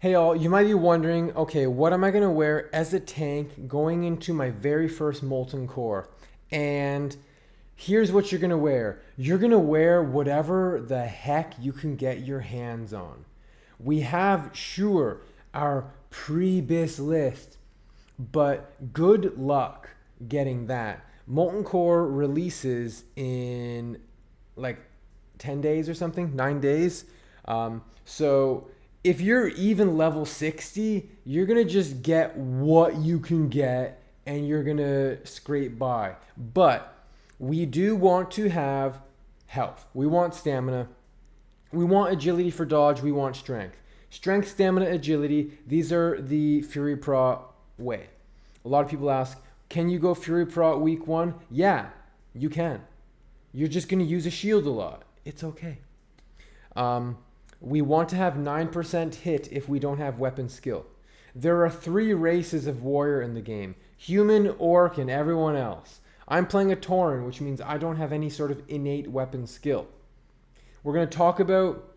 Hey all, you might be wondering, okay, what am I going to wear as a tank going into my very first Molten core? And here's what you're going to wear. You're going to wear whatever the heck you can get your hands on. We have, sure, our pre-BIS list, but good luck getting that. Molten core releases in like 10 days or something, 9 days. So if you're even level 60, you're going to just get what you can get and you're going to scrape by. But we do want to have health. We want stamina. We want agility for dodge. We want strength. Strength, stamina, agility. These are the Fury Prot way. A lot of people ask, can you go Fury Prot week one? Yeah, you can. You're just going to use a shield a lot. It's okay. We want to have 9% hit if we don't have weapon skill. There are 3 races of warrior in the game: human, orc, and everyone else. I'm playing a Tauren, which means I don't have any sort of innate weapon skill. We're going to talk about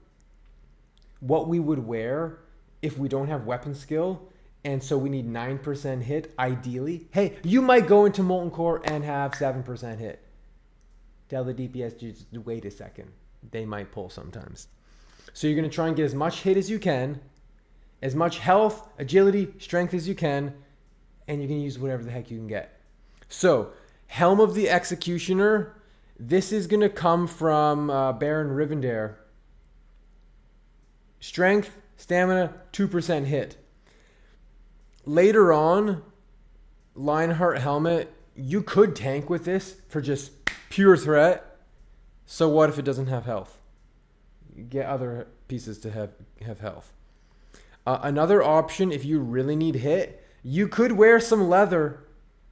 what we would wear if we don't have weapon skill, and so we need 9% hit, ideally. Hey, you might go into Molten Core and have 7% hit. Tell the DPS just wait a second. They might pull sometimes. So you're going to try and get as much hit as you can, as much health, agility, strength as you can, and you can use whatever the heck you can get. So, Helm of the Executioner, this is going to come from Baron Rivendare. Strength, stamina, 2% hit. Later on, Lionheart Helmet, you could tank with this for just pure threat. So what if it doesn't have health? Get other pieces to have health. Another option, if you really need hit, you could wear some leather.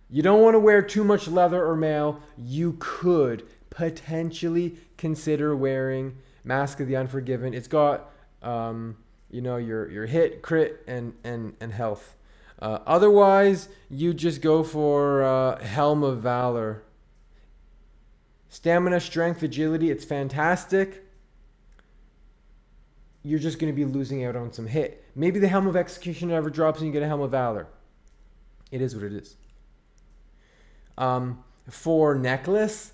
You don't want to wear too much leather or mail. You could potentially consider wearing Mask of the Unforgiven. It's got your hit, crit, and health. Otherwise, you just go for Helm of Valor. Stamina, strength, agility, it's fantastic. You're just going to be losing out on some hit. Maybe the Helm of Execution never drops and you get a Helm of Valor. It is what it is. For necklace,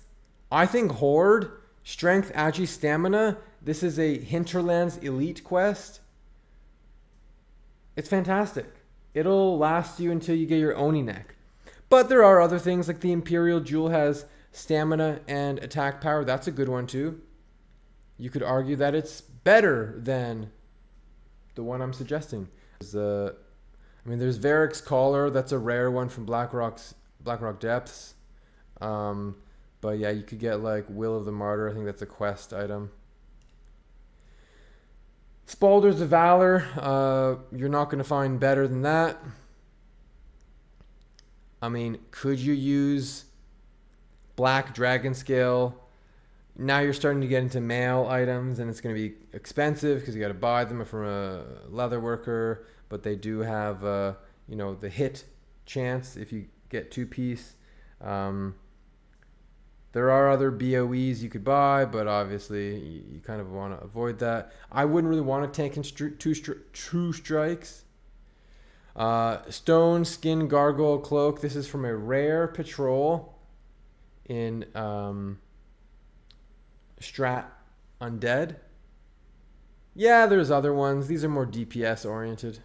I think Horde, strength, agi, stamina. This is a Hinterlands elite quest. It's fantastic. It'll last you until you get your Oni neck. But there are other things like the Imperial Jewel has stamina and attack power. That's a good one too. You could argue that it's better than the one I'm suggesting. There's Varric's Collar. That's a rare one from Blackrock Depths. But yeah, you could get like Will of the Martyr. I think that's a quest item. Spaulders of Valor. You're not going to find better than that. I mean, could you use Black Dragon Scale? Now you're starting to get into mail items, and it's going to be expensive because you got to buy them from a leather worker. But they do have, the hit chance if you get 2-piece. There are other BOEs you could buy, but obviously you kind of want to avoid that. I wouldn't really want to tank in true strikes. Stone Skin Gargoyle Cloak. This is from a rare patrol in Strat Undead. Yeah, there's other ones. These are more DPS oriented.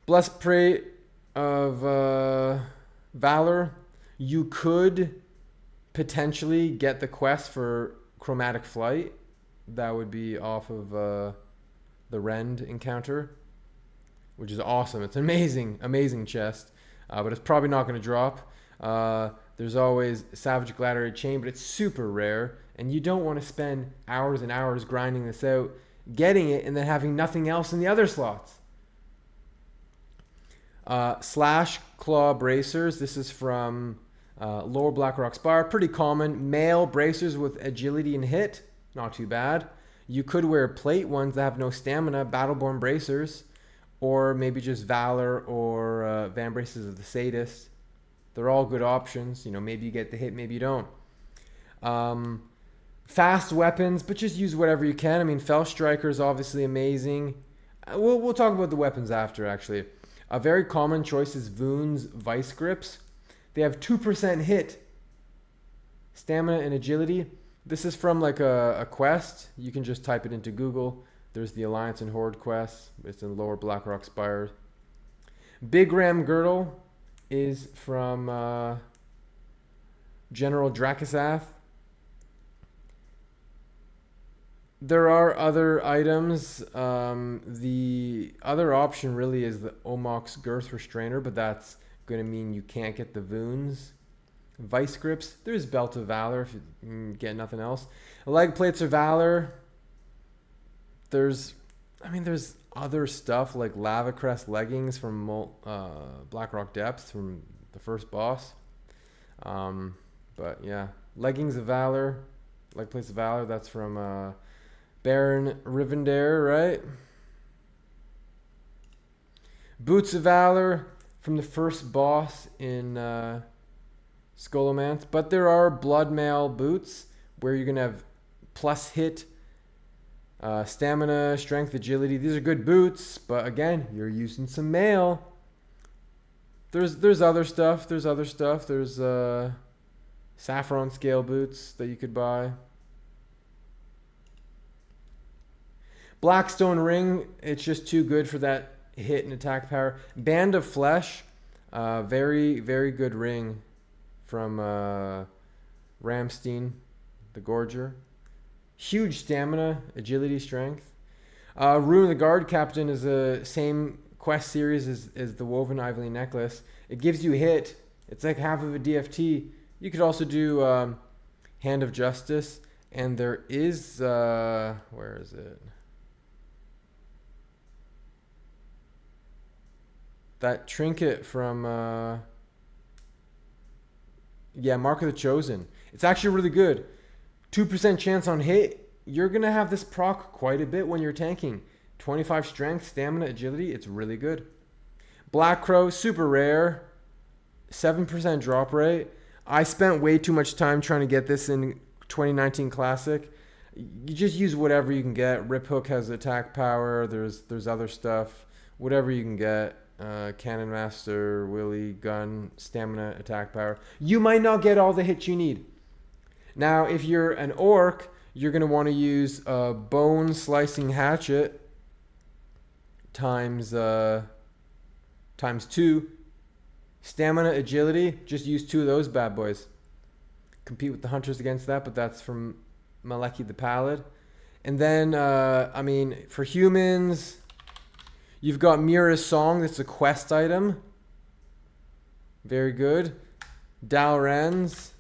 Blessed Prey of Valor. You could potentially get the quest for Chromatic Flight. That would be off of the Rend encounter, which is awesome. It's an amazing chest, but it's probably not going to drop. There's always Savage Gladiator Chain, but it's super rare, and you don't want to spend hours and hours grinding this out, getting it, and then having nothing else in the other slots. Slash Claw Bracers. This is from Lower Blackrock Spire. Pretty common. Male bracers with agility and hit. Not too bad. You could wear plate ones that have no stamina. Battleborn Bracers. Or maybe just Valor or Van Braces of the Sadist. They're all good options. Maybe you get the hit, maybe you don't. Fast weapons, but just use whatever you can. I mean, Fell Striker is obviously amazing. We'll talk about the weapons after, actually. A very common choice is Voon's Vice Grips. They have 2% hit, stamina, and agility. This is from like a quest. You can just type it into Google. There's the Alliance and Horde quest. It's in Lower Blackrock Spire. Big Ram Girdle is from General Dracasath. There are other items. The other option really is the Omok's Girth Restrainer, but that's going to mean you can't get the Voons. Vice Grips. There's Belt of Valor if you get nothing else. Leg Plates of Valor. There's other stuff like Lava Crest Leggings from Blackrock Depths from the first boss. But yeah, Leggings of Valor, Leg Plates of Valor, that's from Baron Rivendare, right? Boots of Valor from the first boss in Scholomance. But there are Bloodmail boots where you're going to have plus hit, stamina, strength, agility. These are good boots, but again, you're using some mail. There's other stuff. There's Saffron Scale boots that you could buy. Blackstone Ring, it's just too good for that hit and attack power. Band of Flesh, very, very good ring from Ramstein, the Gorger. Huge stamina, agility, strength. Rune of the Guard Captain is the same quest series as the Woven Ivory Necklace. It gives you hit. It's like half of a DFT. You could also do Hand of Justice. And there is, where is it? That trinket from, Mark of the Chosen. It's actually really good. 2% chance on hit. You're going to have this proc quite a bit when you're tanking. 25 strength, stamina, agility. It's really good. Black Crow, super rare. 7% drop rate. I spent way too much time trying to get this in 2019 Classic. You just use whatever you can get. Rip Hook has attack power. There's other stuff. Whatever you can get. Cannon Master, Willy, Gun, Stamina, Attack Power. You might not get all the hits you need. Now, if you're an Orc, you're going to want to use a Bone Slicing Hatchet times 2. Stamina, Agility, just use 2 of those bad boys. Compete with the Hunters against that, but that's from Maleki the Pallid. And then, for humans, you've got Mira's Song. That's a quest item. Very good. Dalrens.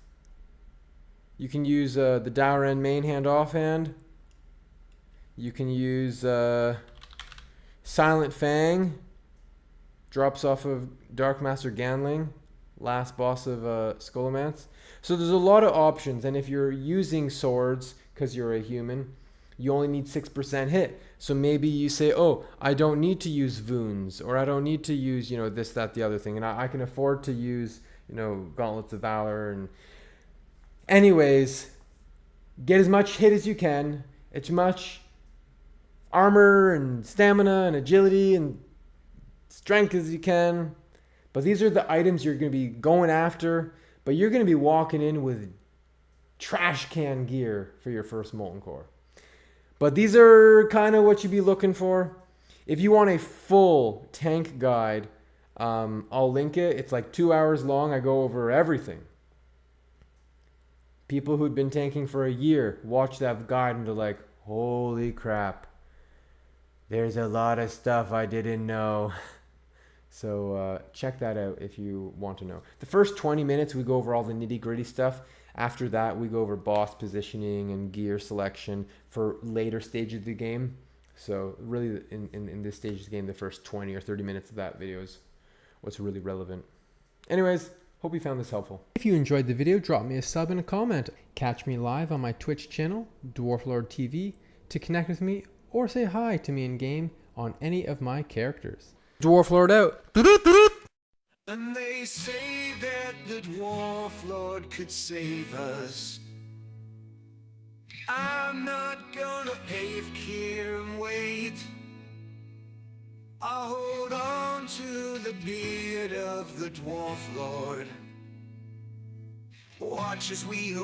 You can use the Dalren main hand offhand. You can use Silent Fang. Drops off of Dark Master Ganling. Last boss of Scholomance. So there's a lot of options. And if you're using swords, because you're a human, you only need 6% hit. So maybe you say, oh, I don't need to use Voons, or I don't need to use, this, that, the other thing. And I can afford to use, Gauntlets of Valor. And anyways, get as much hit as you can, as much armor and stamina and agility and strength as you can. But these are the items you're going to be going after. But you're going to be walking in with trash can gear for your first Molten Core. But these are kind of what you'd be looking for. If you want a full tank guide, I'll link it. It's like 2 hours long. I go over everything. People who'd been tanking for a year watch that guide and they're like, holy crap. There's a lot of stuff I didn't know. So check that out if you want to know. The first 20 minutes, we go over all the nitty-gritty stuff. After that, we go over boss positioning and gear selection for later stages of the game. So really, in this stage of the game, the first 20 or 30 minutes of that video is what's really relevant. Anyways, hope you found this helpful. If you enjoyed the video, drop me a sub and a comment. Catch me live on my Twitch channel, Dwarflord TV, to connect with me or say hi to me in-game on any of my characters. Dwarflord out. And they say that the Dwarf Lord could save us. I'm not gonna cave here and wait. I'll hold on to the beard of the Dwarf Lord. Watch as we